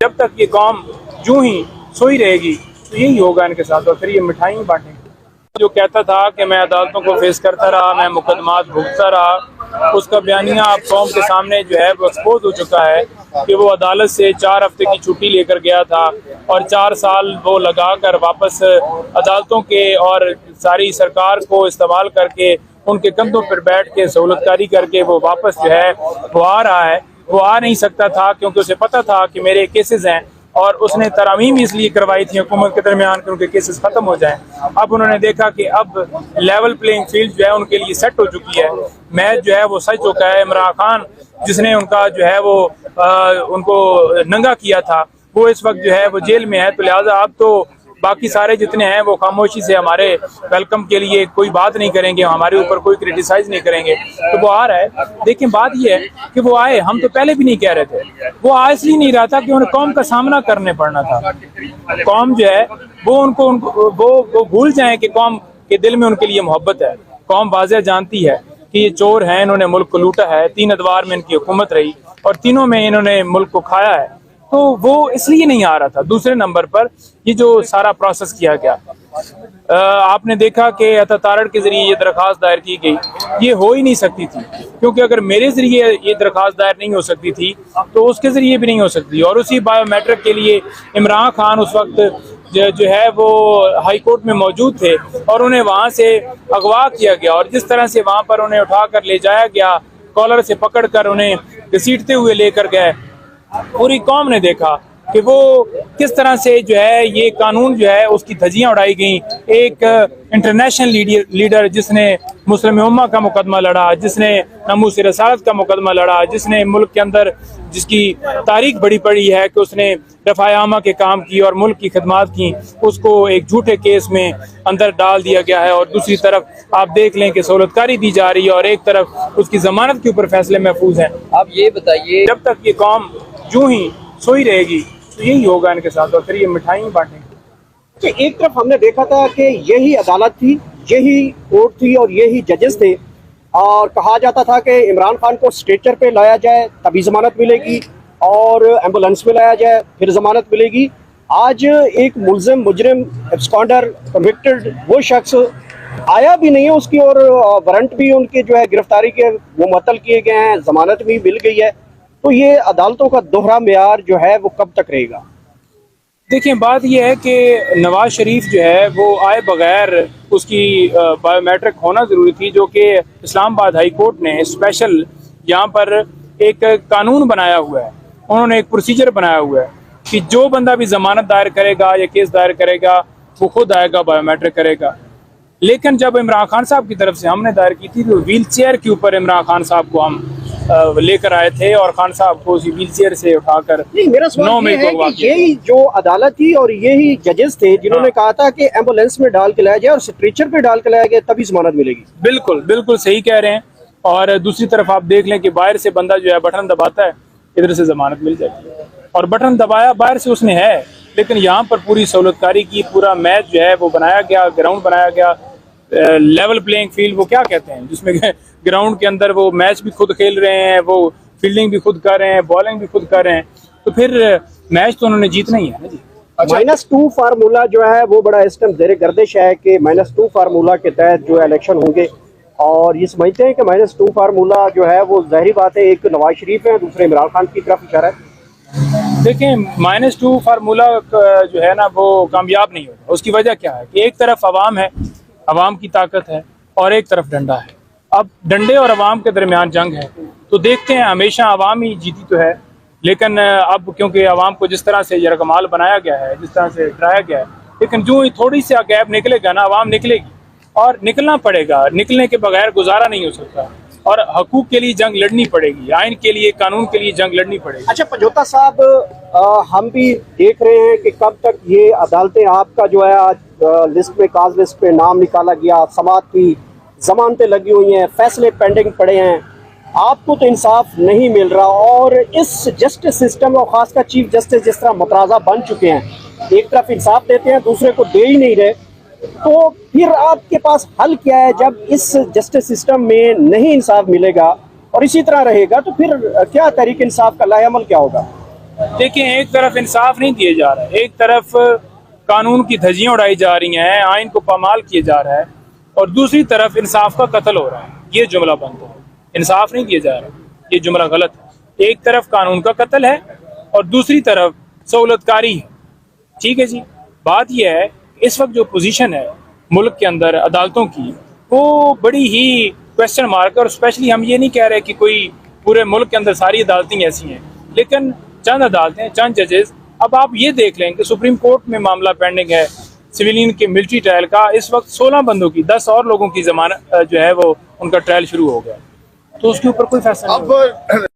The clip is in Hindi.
जब तक ये कौम यूं ही सोई रहेगी तो यही होगा इनके साथ, और फिर ये मिठाई बांटेंगे। जो कहता था कि मैं अदालतों को फेस करता रहा, मैं मुकदमात भुगतता रहा, उसका बयानिया अब कौम के सामने जो है वो एक्सपोज हो चुका है कि वो अदालत से 4 हफ्ते की छुट्टी लेकर गया था और 4 साल वो लगा कर वापस अदालतों के और सारी सरकार को इस्तेमाल करके उनके कंधों पर बैठ के सहूलतकारी करके वो वापस जो है वो आ रहा है। वो आ नहीं सकता था क्योंकि उसे पता था कि मेरे केसेस हैं, और उसने तरामीम इसलिए करवाई थी हुकूमत के दरमियान कि उनके केसेस खत्म हो जाएं। अब उन्होंने देखा कि अब लेवल प्लेइंग फील्ड जो है उनके लिए सेट हो चुकी है, मैच जो है वो सच चुका है। इमरान खान जिसने उनका जो है वो उनको नंगा किया था, वो इस वक्त जो है वो जेल में है, तो लिहाजा अब तो बाकी सारे जितने हैं वो खामोशी से हमारे वेलकम के लिए कोई बात नहीं करेंगे, हमारे ऊपर कोई क्रिटिसाइज नहीं करेंगे। तो वो आ रहा है। लेकिन बात ये है कि वो आए, हम तो पहले भी नहीं कह रहे थे, वो आ इसलिए नहीं रहा था कि उन्हें कौम का सामना करने पड़ना था। कौम जो है वो उनको वो भूल जाए कि कौम के दिल में उनके लिए मोहब्बत है। कौम वाज़ेह जानती है कि ये चोर हैं, इन्होंने मुल्क को लूटा है, 3 अदवार में इनकी हुकूमत रही और तीनों में इन्होंने मुल्क को खाया है। तो वो इसलिए नहीं आ रहा था। दूसरे नंबर पर ये जो सारा प्रोसेस किया गया, आपने देखा कि अतातारड़ के जरिए ये दरख्वास्त दायर की गई, ये हो ही नहीं सकती थी, क्योंकि अगर मेरे जरिए ये दरख्वास्त दायर नहीं हो सकती थी तो उसके जरिए भी नहीं हो सकती। और उसी बायोमेट्रिक के लिए इमरान खान उस वक्त जो है वो हाई कोर्ट में मौजूद थे और उन्हें वहाँ से अगवा किया गया, और जिस तरह से वहाँ पर उन्हें उठा कर ले जाया गया, कॉलर से पकड़ कर उन्हें घसीटते हुए लेकर गए, पूरी कौम ने देखा कि वो किस तरह से जो है ये कानून जो है उसकी धज्जियां उड़ाई गई। एक इंटरनेशनल लीडर जिसने मुस्लिम उम्मा का मुकदमा लड़ा, जिसने नमूस रसालत का मुकदमा लड़ा, जिसने मुल्क के अंदर जिसकी तारीख बड़ी पड़ी है कि उसने रफ़ाए आमा के काम की और मुल्क की खिदमात की, उसको एक झूठे केस में अंदर डाल दिया गया है। और दूसरी तरफ आप देख लें कि सहूलतकारी दी जा रही है और एक तरफ उसकी जमानत के ऊपर फैसले महफूज हैं। आप ये बताइए, जब तक ये कौम यूं ही सोई रहेगी तो यही होगा इनके साथ, और फिर ये मिठाई बांटेंगे। कि एक तरफ हमने देखा था कि यही अदालत थी, यही कोर्ट थी और यही जजेस थे, और कहा जाता था कि इमरान खान को स्ट्रेचर पे लाया जाए तभी जमानत मिलेगी और एम्बुलेंस में लाया जाए फिर जमानत मिलेगी। आज एक मुल्जिम, मुजरिम, एब्सकॉन्डर, कन्विक्टेड वो शख्स आया भी नहीं है उसकी, और वारंट भी उनके जो है गिरफ्तारी के वो मुअत्तल किए गए हैं, जमानत भी मिल गई है। तो ये अदालतों का दोहरा मेयार जो है वो कब तक रहेगा? देखिए, बात यह है कि नवाज शरीफ जो है वो आए बगैर उसकी बायोमेट्रिक होना ज़रूरी थी, जो कि इस्लामाबाद हाई कोर्ट ने स्पेशल यहाँ पर एक कानून बनाया हुआ है, उन्होंने एक प्रोसीजर बनाया हुआ है कि जो बंदा भी जमानत दायर करेगा या केस दायर करेगा वो खुद आएगा, बायोमेट्रिक करेगा। लेकिन जब इमरान खान साहब की तरफ से हमने दायर की थी तो व्हील चेयर के ऊपर इमरान खान साहब को हम लेकर आए थे और खान साहब को उसी व्हील चेयर से उठाकर मेरा सवाल ये है कि यही जो अदालत थी और यही जजेस थे जिन्होंने कहा था कि एम्बुलेंस में डाल के लाया जाए और स्ट्रेचर पे डाल के लाया गया तभी जमानत मिलेगी। बिल्कुल बिल्कुल सही कह रहे हैं। और दूसरी तरफ आप देख लें कि बाहर से बंदा जो है बटन दबाता है, इधर से जमानत मिल जाती है, और बटन दबाया बाहर से उसने है, लेकिन यहाँ पर पूरी सहूलतकारी की, पूरा मैच जो है वो बनाया गया, ग्राउंड बनाया गया, लेवल प्लेइंग फील्ड वो क्या कहते हैं, जिसमें ग्राउंड के अंदर वो मैच भी खुद खेल रहे हैं, वो फील्डिंग भी खुद कर रहे हैं, बॉलिंग भी खुद कर रहे हैं, तो फिर मैच तो उन्होंने जीतना ही है ना जी। -2 फार्मूला जो है वो बड़ा इस टाइम ज़ेरे गर्दिश है कि -2 फार्मूला के तहत जो इलेक्शन होंगे, और ये समझते हैं कि -2 फार्मूला जो है वो ज़ाहिर बात है एक नवाज शरीफ है, दूसरे इमरान खान की तरफ इशारा है। देखें, -2 फार्मूला जो है ना वो कामयाब नहीं होगा। उसकी वजह क्या है कि एक तरफ अवाम है, अवाम की ताकत है, और एक तरफ डंडा है। अब डंडे और अवाम के दरमियान जंग है, तो देखते हैं, हमेशा अवाम ही जीती तो है, लेकिन अब क्योंकि अवाम को जिस तरह से यरगमाल बनाया गया है, जिस तरह से डराया गया है, लेकिन जो ही थोड़ी सी गैप निकलेगा ना, अवाम निकलेगी और निकलना पड़ेगा। निकलने के बगैर गुजारा नहीं हो सकता, और हकूक के लिए जंग लड़नी पड़ेगी, आइन के लिए, कानून के लिए जंग लड़नी पड़ेगी। अच्छा पंजोता साहब, हम भी देख रहे हैं कि कब तक ये अदालतें, आपका जो है आज लिस्ट में, काज लिस्ट पे नाम निकाला गया, समात की जमानतें लगी हुई हैं, फैसले पेंडिंग पड़े हैं, आपको तो इंसाफ नहीं मिल रहा, और इस जस्टिस सिस्टम और खासकर चीफ जस्टिस जिस तरह मुतराजा बन चुके हैं, एक तरफ इंसाफ देते हैं, दूसरे को दे ही नहीं रहे, तो फिर आपके पास हल क्या है? जब इस जस्टिस सिस्टम में नहीं इंसाफ मिलेगा और इसी तरह रहेगा तो फिर क्या तहरीक इंसाफ का लाएअमल क्या होगा? देखिए, एक तरफ इंसाफ नहीं दिए जा रहा है, एक तरफ कानून की धज्जियां उड़ाई जा रही हैं, आइन को पामाल किया जा रहा है, और दूसरी तरफ इंसाफ का कत्ल हो रहा है। ये जुमला बनता है, इंसाफ नहीं दिया जा रहा, ये जुमला गलत है। एक तरफ कानून का कत्ल है और दूसरी तरफ सहूलतकारी है। ठीक है जी। बात यह है, इस वक्त जो पोजीशन है मुल्क के अंदर अदालतों की, वो बड़ी ही क्वेश्चन मार्क है। और स्पेशली हम ये नहीं कह रहे कि कोई पूरे मुल्क के अंदर सारी अदालतें ऐसी हैं, लेकिन चंद अदालतें, चंद जजेस। अब आप ये देख लें कि सुप्रीम कोर्ट में मामला पेंडिंग है सिविलियन के मिलिट्री ट्रायल का। इस वक्त 16 बंदों की, 10 और लोगों की जमानत जो है वो उनका ट्रायल शुरू हो गया, तो उसके ऊपर कोई फैसला नहीं अब